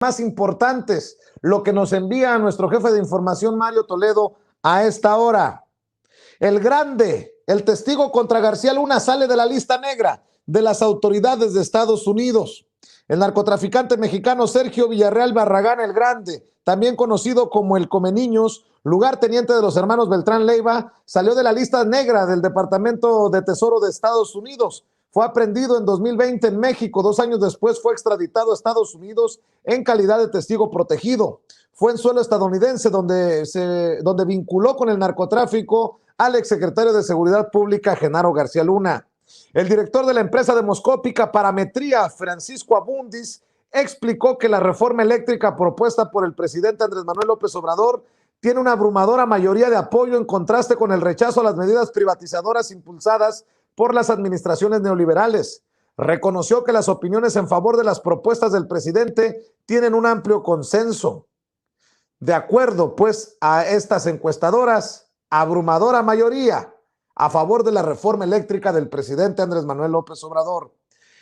más importantes, lo que nos envía nuestro jefe de información, Mario Toledo, a esta hora. El Grande, el testigo contra García Luna, sale de la lista negra de las autoridades de Estados Unidos. El narcotraficante mexicano Sergio Villarreal Barragán el Grande, también conocido como el Comeniños, lugarteniente de los hermanos Beltrán Leiva, salió de la lista negra del Departamento de Tesoro de Estados Unidos. Fue aprehendido en 2020 en México. 2 años después fue extraditado a Estados Unidos en calidad de testigo protegido. Fue en suelo estadounidense donde vinculó con el narcotráfico al exsecretario de Seguridad Pública, Genaro García Luna. El director de la empresa demoscópica Parametría, Francisco Abundis, explicó que la reforma eléctrica propuesta por el presidente Andrés Manuel López Obrador tiene una abrumadora mayoría de apoyo en contraste con el rechazo a las medidas privatizadoras impulsadas por las administraciones neoliberales. Reconoció que las opiniones en favor de las propuestas del presidente tienen un amplio consenso. De acuerdo, pues, a estas encuestadoras, abrumadora mayoría a favor de la reforma eléctrica del presidente Andrés Manuel López Obrador.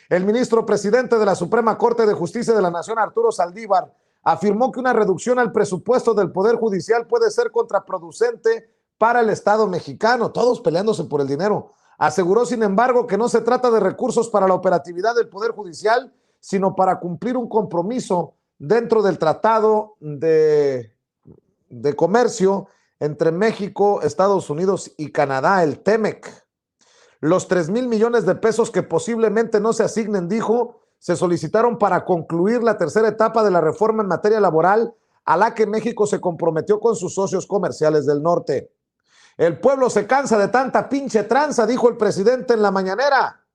El ministro presidente de la Suprema Corte de Justicia de la Nación, Arturo Saldívar, afirmó que una reducción al presupuesto del Poder Judicial puede ser contraproducente para el Estado mexicano, todos peleándose por el dinero. Aseguró, sin embargo, que no se trata de recursos para la operatividad del Poder Judicial, sino para cumplir un compromiso dentro del Tratado de Comercio entre México, Estados Unidos y Canadá, el TEMEC. Los 3,000 millones de pesos que posiblemente no se asignen, dijo, se solicitaron para concluir la tercera etapa de la reforma en materia laboral a la que México se comprometió con sus socios comerciales del norte. El pueblo se cansa de tanta pinche tranza, dijo el presidente en la mañanera.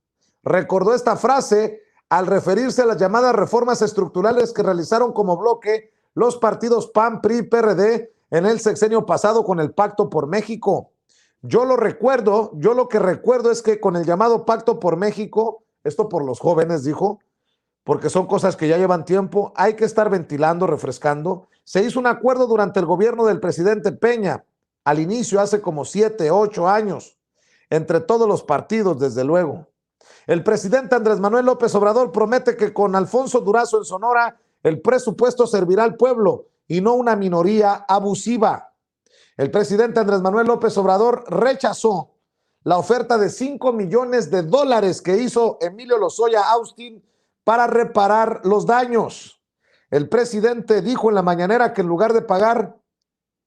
Recordó esta frase al referirse a las llamadas reformas estructurales que realizaron como bloque los partidos PAN, PRI y PRD en el sexenio pasado con el Pacto por México. Yo lo que recuerdo es que con el llamado Pacto por México, esto por los jóvenes, dijo, porque son cosas que ya llevan tiempo, hay que estar ventilando, refrescando. Se hizo un acuerdo durante el gobierno del presidente Peña, al inicio, hace como 7, 8 años, entre todos los partidos, desde luego. El presidente Andrés Manuel López Obrador promete que con Alfonso Durazo en Sonora, el presupuesto servirá al pueblo y no una minoría abusiva. El presidente Andrés Manuel López Obrador rechazó la oferta de $5 millones que hizo Emilio Lozoya Austin para reparar los daños. El presidente dijo en la mañanera que en lugar de pagar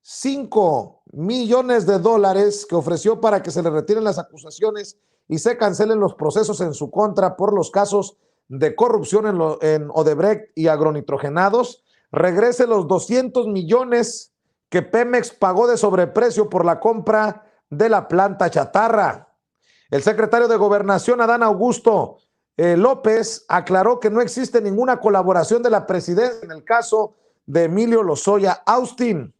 $5 millones que ofreció para que se le retiren las acusaciones y se cancelen los procesos en su contra por los casos de corrupción en Odebrecht y agronitrogenados, regrese los 200 millones que Pemex pagó de sobreprecio por la compra de la planta chatarra. El secretario de Gobernación, Adán Augusto López, aclaró que no existe ninguna colaboración de la presidencia en el caso de Emilio Lozoya Austin.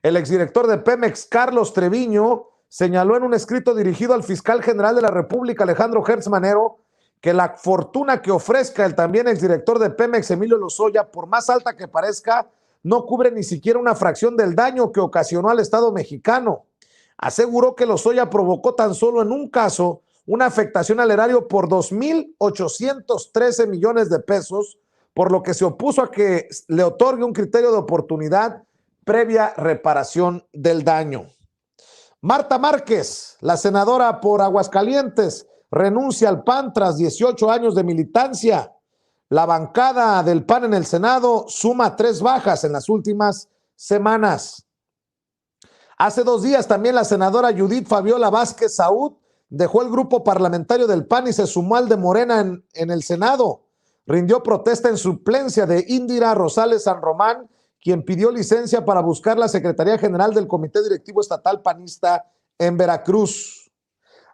El exdirector de Pemex, Carlos Treviño, señaló en un escrito dirigido al fiscal general de la República, Alejandro Gertz Manero, que la fortuna que ofrezca el también exdirector de Pemex, Emilio Lozoya, por más alta que parezca, no cubre ni siquiera una fracción del daño que ocasionó al Estado mexicano. Aseguró que Lozoya provocó tan solo en un caso una afectación al erario por 2,813 millones de pesos, por lo que se opuso a que le otorgue un criterio de oportunidad previa reparación del daño. Marta Márquez, la senadora por Aguascalientes, renuncia al PAN tras 18 años de militancia. La bancada del PAN en el Senado suma 3 bajas en las últimas semanas. Hace 2 días también la senadora Judith Fabiola Vázquez Saúd dejó el grupo parlamentario del PAN y se sumó al de Morena en el Senado. Rindió protesta en suplencia de Indira Rosales San Román, quien pidió licencia para buscar la Secretaría General del Comité Directivo Estatal Panista en Veracruz.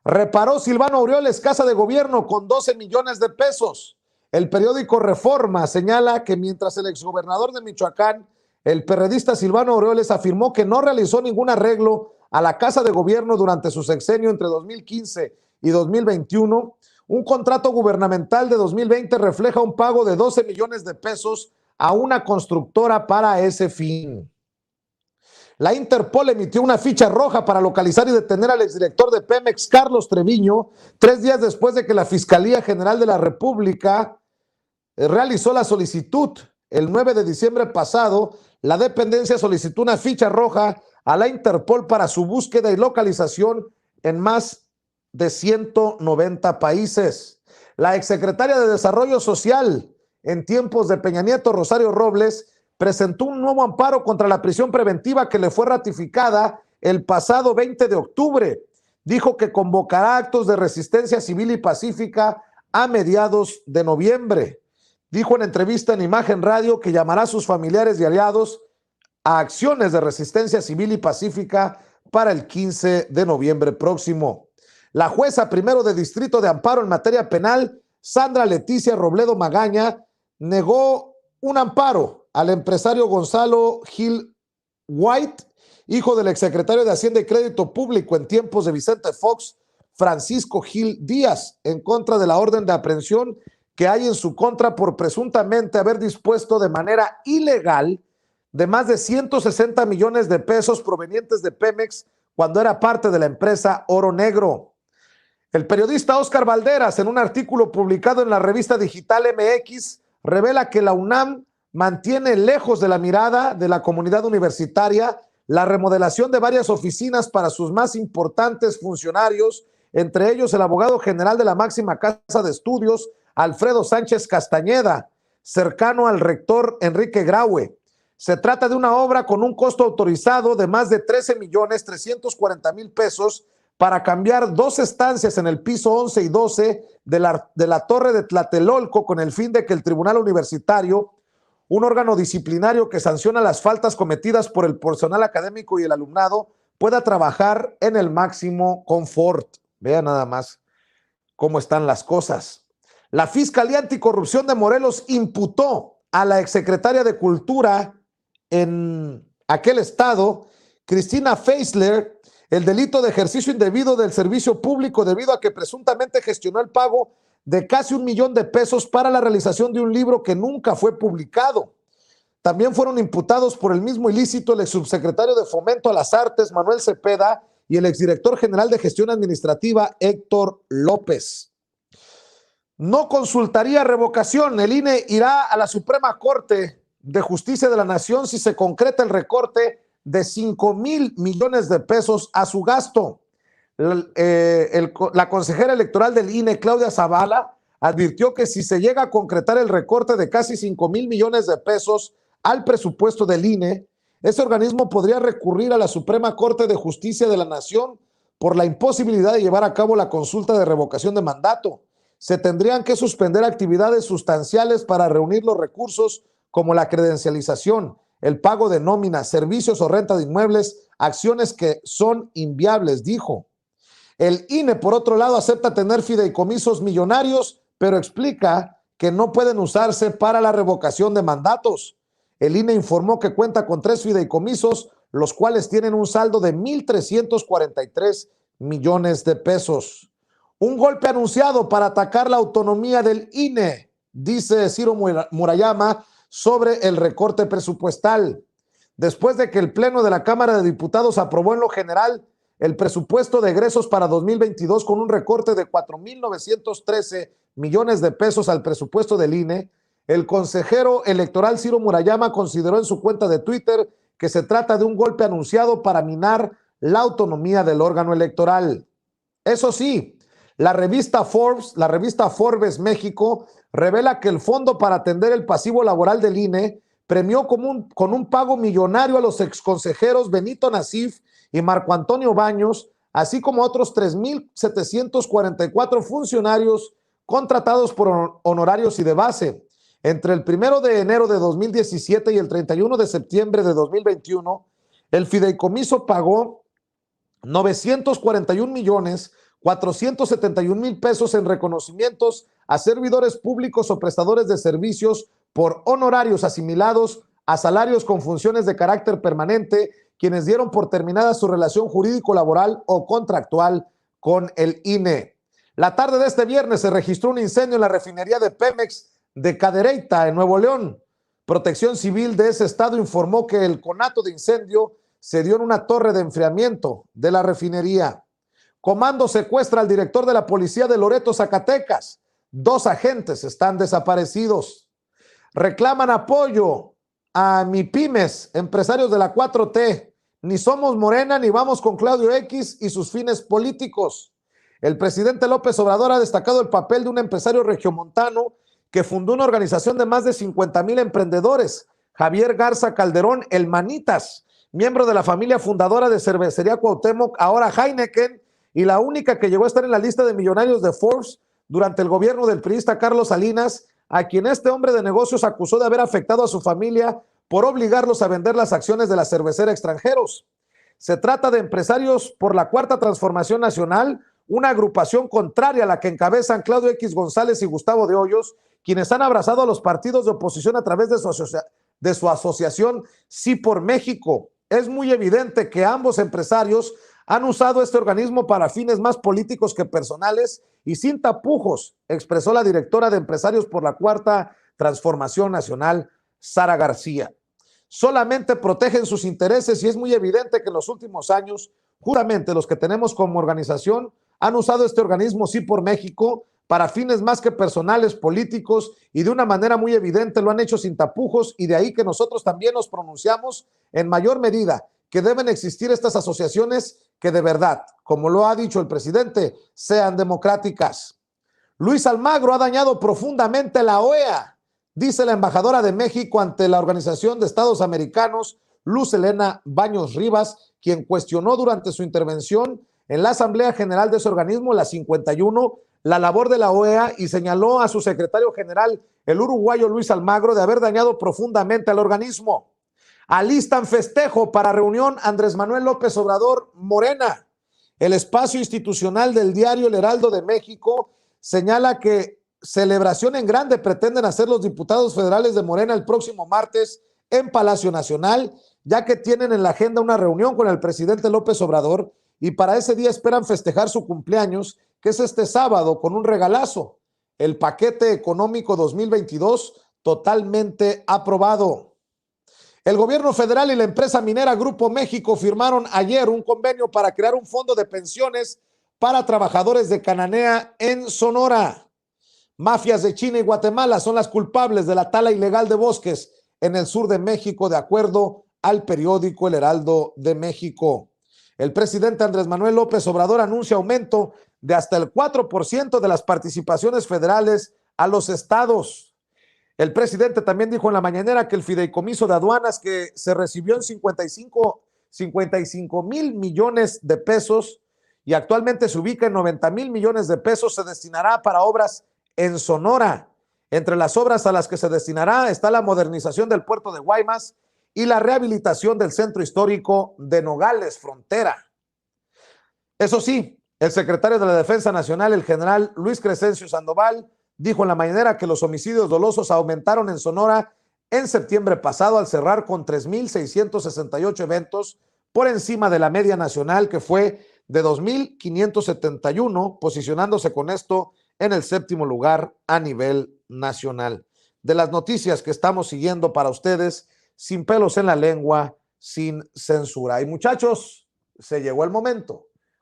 Reparó Silvano Aureoles casa de gobierno con 12 millones de pesos. El periódico Reforma señala que mientras el exgobernador de Michoacán, el perredista Silvano Aureoles, afirmó que no realizó ningún arreglo a la casa de gobierno durante su sexenio entre 2015 y 2021, un contrato gubernamental de 2020 refleja un pago de 12 millones de pesos a una constructora para ese fin. La Interpol emitió una ficha roja para localizar y detener al exdirector de Pemex, Carlos Treviño, 3 días después de que la Fiscalía General de la República realizó la solicitud el 9 de diciembre pasado, la dependencia solicitó una ficha roja a la Interpol para su búsqueda y localización en más de 190 países. La exsecretaria de Desarrollo Social en tiempos de Peña Nieto, Rosario Robles, presentó un nuevo amparo contra la prisión preventiva que le fue ratificada el pasado 20 de octubre. Dijo que convocará actos de resistencia civil y pacífica a mediados de noviembre. Dijo en entrevista en Imagen Radio que llamará a sus familiares y aliados a acciones de resistencia civil y pacífica para el 15 de noviembre próximo. La jueza primero de distrito de amparo en materia penal, Sandra Leticia Robledo Magaña, negó un amparo al empresario Gonzalo Gil White, hijo del exsecretario de Hacienda y Crédito Público en tiempos de Vicente Fox, Francisco Gil Díaz, en contra de la orden de aprehensión que hay en su contra por presuntamente haber dispuesto de manera ilegal de más de 160 millones de pesos provenientes de Pemex cuando era parte de la empresa Oro Negro. El periodista Óscar Valderas, en un artículo publicado en la revista digital MX, revela que la UNAM mantiene lejos de la mirada de la comunidad universitaria la remodelación de varias oficinas para sus más importantes funcionarios, entre ellos el abogado general de la máxima casa de estudios, Alfredo Sánchez Castañeda, cercano al rector Enrique Graue. Se trata de una obra con un costo autorizado de más de 13.340.000 pesos para cambiar dos estancias en el piso 11 y 12 de la torre de Tlatelolco, con el fin de que el Tribunal Universitario, un órgano disciplinario que sanciona las faltas cometidas por el personal académico y el alumnado, pueda trabajar en el máximo confort. Vean nada más cómo están las cosas. La Fiscalía Anticorrupción de Morelos imputó a la exsecretaria de Cultura en aquel estado, Cristina Feisler, el delito de ejercicio indebido del servicio público debido a que presuntamente gestionó el pago de casi 1 millón de pesos para la realización de un libro que nunca fue publicado. También fueron imputados por el mismo ilícito el exsubsecretario de Fomento a las Artes, Manuel Cepeda, y el exdirector general de Gestión Administrativa, Héctor López. No consultaría revocación. El INE irá a la Suprema Corte de Justicia de la Nación si se concreta el recorte de 5,000 millones de pesos a su gasto. La consejera electoral del INE, Claudia Zavala, advirtió que si se llega a concretar el recorte de casi 5,000 millones de pesos al presupuesto del INE, ese organismo podría recurrir a la Suprema Corte de Justicia de la Nación por la imposibilidad de llevar a cabo la consulta de revocación de mandato. Se tendrían que suspender actividades sustanciales para reunir los recursos como la credencialización, el pago de nóminas, servicios o renta de inmuebles, acciones que son inviables, dijo. El INE, por otro lado, acepta tener fideicomisos millonarios, pero explica que no pueden usarse para la revocación de mandatos. El INE informó que cuenta con 3 fideicomisos, los cuales tienen un saldo de 1,343 millones de pesos. Un golpe anunciado para atacar la autonomía del INE, dice Ciro Murayama, sobre el recorte presupuestal. Después de que el Pleno de la Cámara de Diputados aprobó en lo general el presupuesto de egresos para 2022 con un recorte de 4,913 millones de pesos al presupuesto del INE, el consejero electoral Ciro Murayama consideró en su cuenta de Twitter que se trata de un golpe anunciado para minar la autonomía del órgano electoral. Eso sí, la revista Forbes México revela que el fondo para atender el pasivo laboral del INE premió con un pago millonario a los exconsejeros Benito Nasif y Marco Antonio Baños, así como a otros 3,744 funcionarios contratados por honorarios y de base. Entre el 1 de enero de 2017 y el 31 de septiembre de 2021, el fideicomiso pagó 941,471,000 pesos en reconocimientos a servidores públicos o prestadores de servicios por honorarios asimilados a salarios con funciones de carácter permanente, quienes dieron por terminada su relación jurídico-laboral o contractual con el INE. La tarde de este viernes se registró un incendio en la refinería de Pemex de Cadereyta, en Nuevo León. Protección Civil de ese estado informó que el conato de incendio se dio en una torre de enfriamiento de la refinería. Comando secuestra al director de la policía de Loreto, Zacatecas. 2 agentes están desaparecidos. Reclaman apoyo a MIPYMES, empresarios de la 4T. Ni somos Morena ni vamos con Claudio X y sus fines políticos. El presidente López Obrador ha destacado el papel de un empresario regiomontano que fundó una organización de más de 50,000 emprendedores, Javier Garza Calderón, el Manitas, miembro de la familia fundadora de Cervecería Cuauhtémoc, ahora Heineken, y la única que llegó a estar en la lista de millonarios de Forbes durante el gobierno del priista Carlos Salinas, a quien este hombre de negocios acusó de haber afectado a su familia por obligarlos a vender las acciones de la cervecera a extranjeros. Se trata de empresarios por la Cuarta Transformación Nacional, una agrupación contraria a la que encabezan Claudio X González y Gustavo de Hoyos, quienes han abrazado a los partidos de oposición a través de su asociación Sí por México. Es muy evidente que ambos empresarios han usado este organismo para fines más políticos que personales y sin tapujos, expresó la directora de Empresarios por la Cuarta Transformación Nacional, Sara García. Solamente protegen sus intereses y es muy evidente que en los últimos años, justamente los que tenemos como organización, han usado este organismo Sí por México para fines más que personales, políticos, y de una manera muy evidente lo han hecho sin tapujos, y de ahí que nosotros también nos pronunciamos en mayor medida que deben existir estas asociaciones que de verdad, como lo ha dicho el presidente, sean democráticas. Luis Almagro ha dañado profundamente la OEA, dice la embajadora de México ante la Organización de Estados Americanos, Luz Helena Baños Rivas, quien cuestionó durante su intervención en la Asamblea General de ese organismo, la 51, la labor de la OEA, y señaló a su secretario general, el uruguayo Luis Almagro, de haber dañado profundamente al organismo. Alistan festejo para reunión Andrés Manuel López Obrador Morena. El espacio institucional del diario El Heraldo de México señala que celebración en grande pretenden hacer los diputados federales de Morena el próximo martes en Palacio Nacional, ya que tienen en la agenda una reunión con el presidente López Obrador, y para ese día esperan festejar su cumpleaños, que es este sábado, con un regalazo, el paquete económico 2022 totalmente aprobado. El gobierno federal y la empresa minera Grupo México firmaron ayer un convenio para crear un fondo de pensiones para trabajadores de Cananea en Sonora. Mafias de China y Guatemala son las culpables de la tala ilegal de bosques en el sur de México, de acuerdo al periódico El Heraldo de México. El presidente Andrés Manuel López Obrador anuncia aumento de hasta el 4% de las participaciones federales a los estados. El presidente también dijo en la mañanera que el fideicomiso de aduanas, que se recibió en 55,000 millones de pesos y actualmente se ubica en 90,000 millones de pesos, se destinará para obras en Sonora. Entre las obras a las que se destinará está la modernización del puerto de Guaymas y la rehabilitación del centro histórico de Nogales, frontera. Eso sí, el secretario de la Defensa Nacional, el general Luis Crescencio Sandoval, dijo en la mañanera que los homicidios dolosos aumentaron en Sonora en septiembre pasado al cerrar con 3,668 eventos por encima de la media nacional, que fue de 2,571, posicionándose con esto en el séptimo lugar a nivel nacional. De las noticias que estamos siguiendo para ustedes, sin pelos en la lengua, sin censura. Y muchachos, se llegó el momento